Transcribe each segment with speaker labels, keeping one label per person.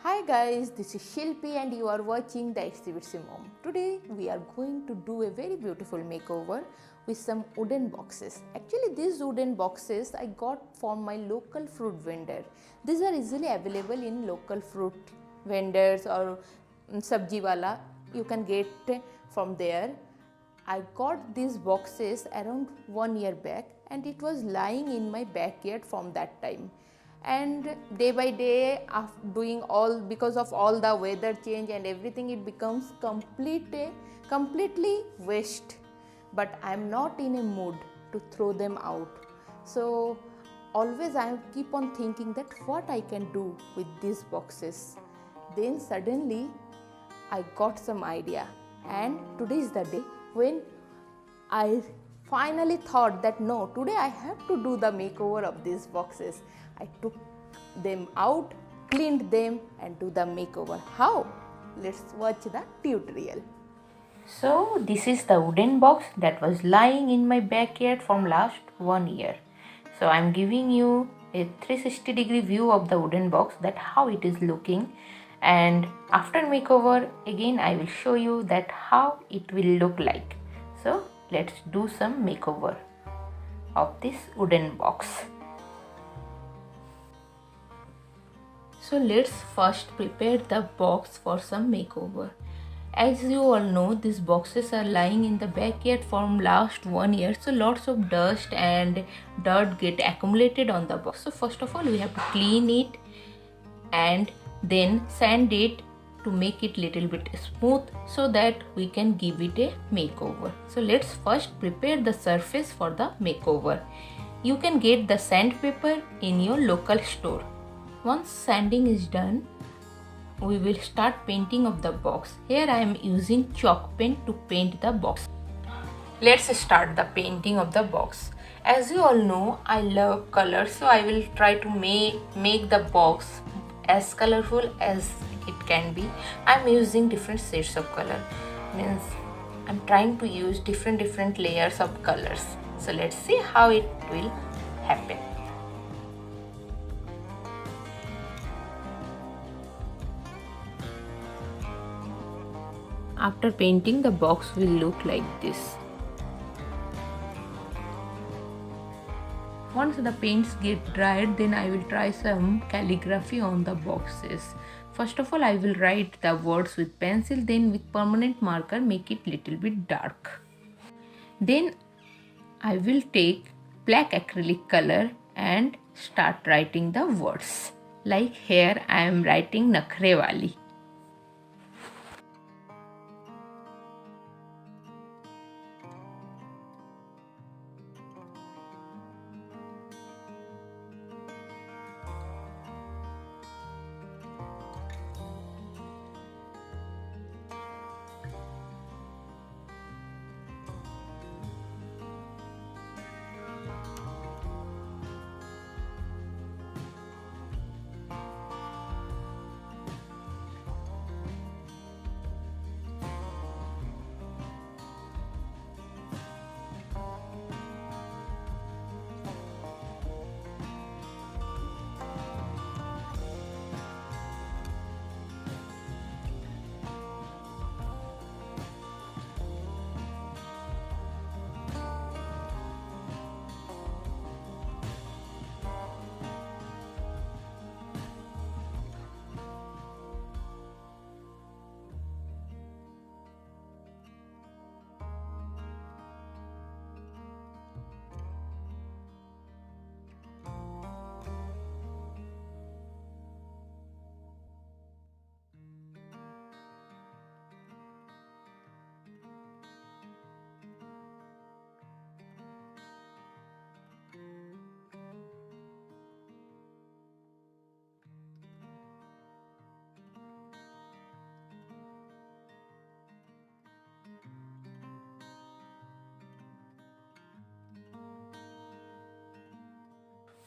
Speaker 1: Hi guys, this is Shilpi and you are watching the Exhibits Mom. Today we are going to do a very beautiful makeover with some wooden boxes. Actually these wooden boxes I got from my local fruit vendor. These are easily available in local fruit vendors or sabji wala. You can get from there. I got these boxes around 1 year back and it was lying in my backyard from that time, and day by day doing all because of all the weather change and everything, it becomes completely waste. But I am not in a mood to throw them out, so always I keep on thinking that what I can do with these boxes. Then suddenly I got some idea, and today is the day when I finally thought that no, today I have to do the makeover of these boxes. I took them out, cleaned them and do the makeover. How? Let's watch the tutorial.
Speaker 2: So this is the wooden box that was lying in my backyard from last 1 year. So I'm giving you a 360-degree view of the wooden box, that how it is looking, and after makeover again I will show you that how it will look like. So let's do some makeover of this wooden box. So let's first prepare the box for some makeover. As you all know, these boxes are lying in the backyard from last 1 year, so lots of dust and dirt get accumulated on the box. So first of all we have to clean it and then sand it to make it little bit smooth so that we can give it a makeover. So let's first prepare the surface for the makeover. You can get the sandpaper in your local store. Once sanding is done, we will start painting of the box. Here I am using chalk paint to paint the box. Let's start the painting of the box. As you all know, I love colors, so I will try to make the box as colorful as it can be. I'm using different shades of color, means I'm trying to use different layers of colors. So let's see how it will happen. After painting, the box will look like this. Once the paints get dried, then I will try some calligraphy on the boxes. First of all, I will write the words with pencil, then with permanent marker make it little bit dark. Then I will take black acrylic color and start writing the words. Like here I am writing Nakhre Wali.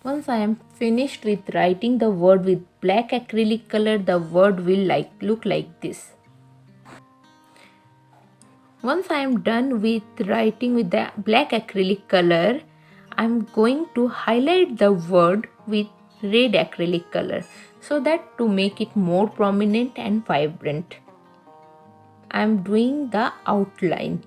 Speaker 2: Once I am finished with writing the word with black acrylic color, the word will look like this. Once I am done with writing with the black acrylic color, I am going to highlight the word with red acrylic color, so that to make it more prominent and vibrant. I am doing the outline.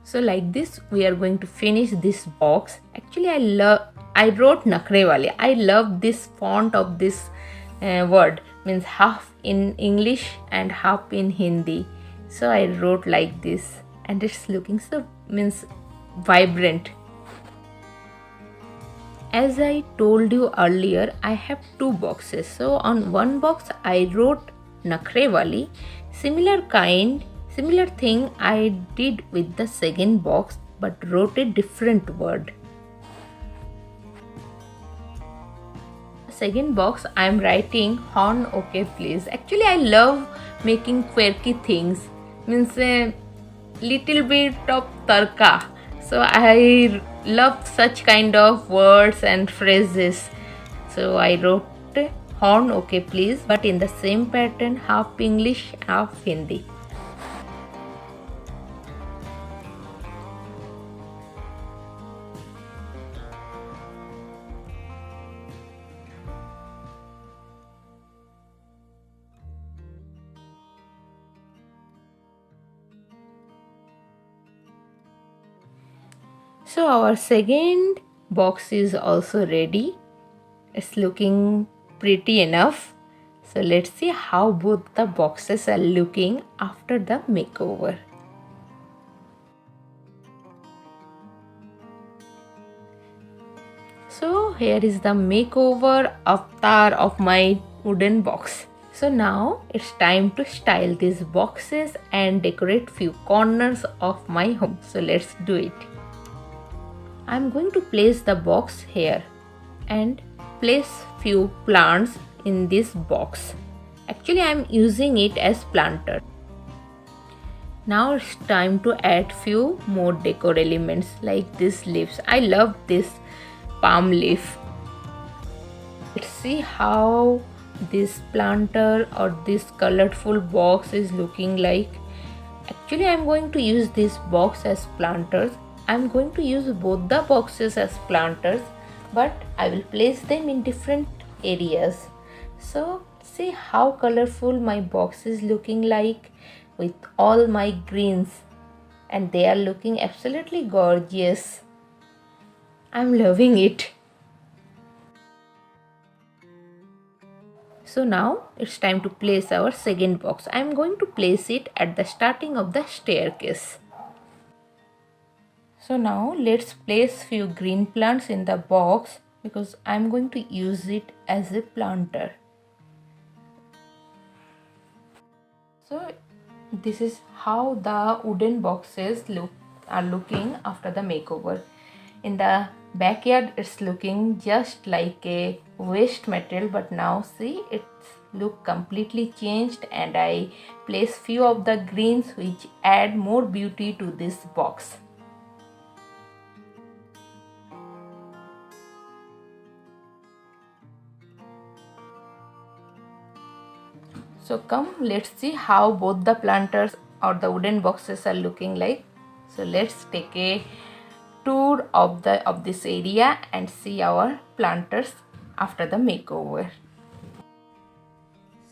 Speaker 2: So like this we are going to finish this box. Actually I wrote Nakhre Wale. I love this font of this word, means half in English and half in Hindi. So I wrote like this and it's looking so means vibrant. As I told you earlier, I have two boxes. So on one box I wrote Nakhre Wale. Similar thing I did with the second box, but wrote a different word. Second box I am writing Horn Okay Please. Actually I love making quirky things, means a little bit of tarka. So I love such kind of words and phrases. So I wrote Horn Okay Please, but in the same pattern, half English, half Hindi. So our second box is also ready. It's looking pretty enough. So let's see how both the boxes are looking after the makeover. So here is the makeover avatar of my wooden box. So now it's time to style these boxes and decorate few corners of my home. So let's do it. I'm going to place the box here and place few plants in this box. Actually I'm using it as planter. Now it's time to add few more decor elements like these leaves. I love this palm leaf. Let's see how this planter or this colorful box is looking like. Actually I'm going to use this box as planters. I'm going to use both the boxes as planters, but I will place them in different areas. So see how colorful my box is looking like with all my greens, and they are looking absolutely gorgeous. I'm loving it. So now it's time to place our second box. I'm going to place it at the starting of the staircase. So now let's place few green plants in the box because I'm going to use it as a planter. So this is how the wooden boxes are looking after the makeover. In the backyard it's looking just like a waste material, but now see it's look completely changed, and I place few of the greens which add more beauty to this box. So come, let's see how both the planters or the wooden boxes are looking like. So let's take a tour of this area and see our planters after the makeover.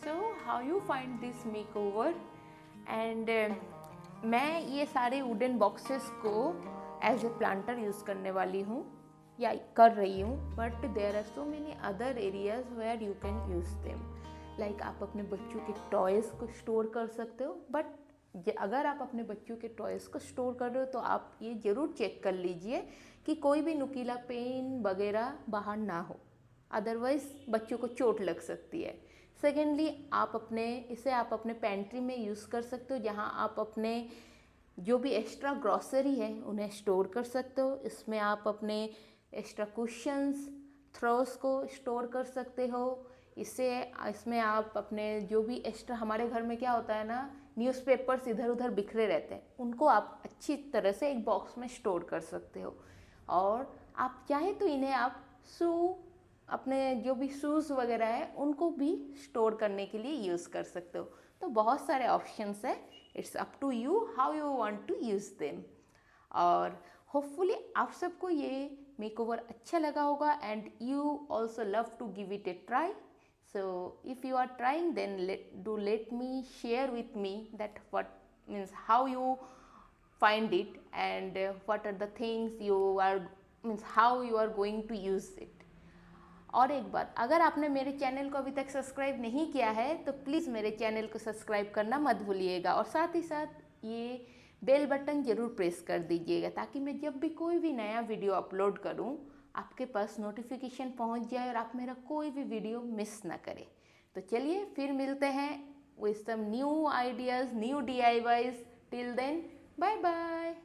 Speaker 1: So how you find this makeover? And मैं ये सारे wooden boxes को as a planter use करने वाली हूँ या कर रही हूँ, but there are so many other areas where you can use them. Like आप अपने बच्चों के टॉयज़ को स्टोर कर सकते हो, बट अगर आप अपने बच्चों के टॉयज़ को स्टोर कर रहे हो तो आप ये ज़रूर चेक कर लीजिए कि कोई भी नुकीला पेन वगैरह बाहर ना हो, अदरवाइज़ बच्चों को चोट लग सकती है। सेकेंडली आप अपने पेंट्री में यूज़ कर सकते हो, जहाँ आप अपने जो भी एक्स्ट्रा ग्रॉसरी है उन्हें स्टोर कर सकते हो। इसमें आप अपने एक्स्ट्रा कुशन्स, थ्रोस को स्टोर कर सकते हो। इसमें आप अपने जो भी एक्स्ट्रा, हमारे घर में क्या होता है ना, न्यूज़पेपर्स इधर उधर बिखरे रहते हैं, उनको आप अच्छी तरह से एक बॉक्स में स्टोर कर सकते हो। और आप चाहे तो इन्हें आप अपने जो भी शूज़ वगैरह है उनको भी स्टोर करने के लिए यूज़ कर सकते हो। तो बहुत सारे ऑप्शंस है, it's up to you how you want to use them. और होपफुली आप सबको ये मेकओवर अच्छा लगा होगा and you also love to give it a try. So if you are trying, then let me share with me that what means how you find it and what are the things you are means how you are going to use it. और एक बात, अगर आपने मेरे channel को अभी तक subscribe नहीं किया है तो प्लीज़ मेरे चैनल को सब्सक्राइब करना मत भूलिएगा, और साथ ही साथ ये बेल बटन ज़रूर प्रेस कर दीजिएगा ताकि मैं जब भी कोई भी नया वीडियो अपलोड करूं आपके पास नोटिफिकेशन पहुंच जाए और आप मेरा कोई भी वीडियो मिस ना करें। तो चलिए फिर मिलते हैं with some new ideas, new DIYs। Till then bye bye.